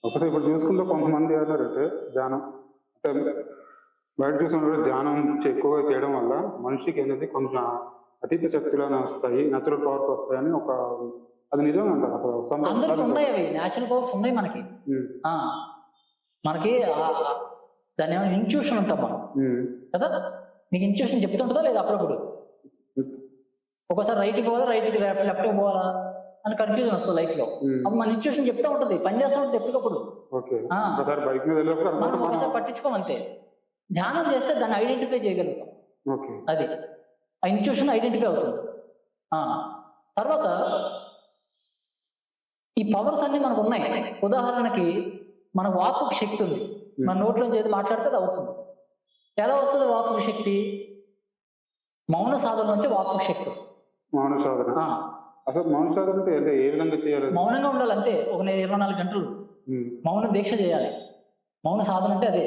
ఒకసారి ఇప్పుడు చూసుకుంటే కొంతమంది ఏమన్నారంటే ధ్యానం అంటే బయట చూసినప్పుడు ధ్యానం ఎక్కువగా చేయడం వల్ల మనిషికి అనేది కొంచెం అతీత శక్తులను వస్తాయి, నేచురల్ పవర్స్ వస్తాయని ఒక అది నిజం అంటారు. అందరికి ఉన్నాయి, అవి న్యాచురల్ పవర్స్ ఉన్నాయి మనకి. మనకి దాని ఏమైనా ఇన్ట్యూషన్ ఉంటాం మనం కదా. నీకు ఇన్ట్యూషన్ చెప్తుంటుందా లేదా? అప్పుడప్పుడు ఒకసారి రైట్కి పోవాలా, రైట్కి లెఫ్ట్కి పోవాలా అని కన్ఫ్యూజన్ వస్తుంది లైఫ్ లో. అప్పుడు మన ఇన్ట్యూషన్ చెప్తా ఉంటుంది, పని చేస్తూ ఉంటుంది ఎప్పటికప్పుడు. మనం ఒకసారి పట్టించుకోమంతే. ధ్యానం చేస్తే దాన్ని ఐడెంటిఫై చేయగలుగుతాం. అది ఆ ఇన్ట్యూషన్ ఐడెంటిఫై అవుతుంది. తర్వాత ఈ పవర్స్ అన్ని మనకు ఉన్నాయి. ఉదాహరణకి మన వాక్కు శక్తి ఉంది, మన నోట్లోంచి ఏది మాట్లాడితే అది అవుతుంది. ఎలా వస్తుంది వాక్కు శక్తి? మౌన సాధన నుంచి వాక్కు శక్తి వస్తుంది. మౌన సాధన అసలు మౌన సాధన అంటే ఏ విధంగా చేయాలి? మౌనంగా ఉండాలి అంతే. ఒక 24 గంటలు మౌన దీక్ష చేయాలి. మౌన సాధన అంటే అదే.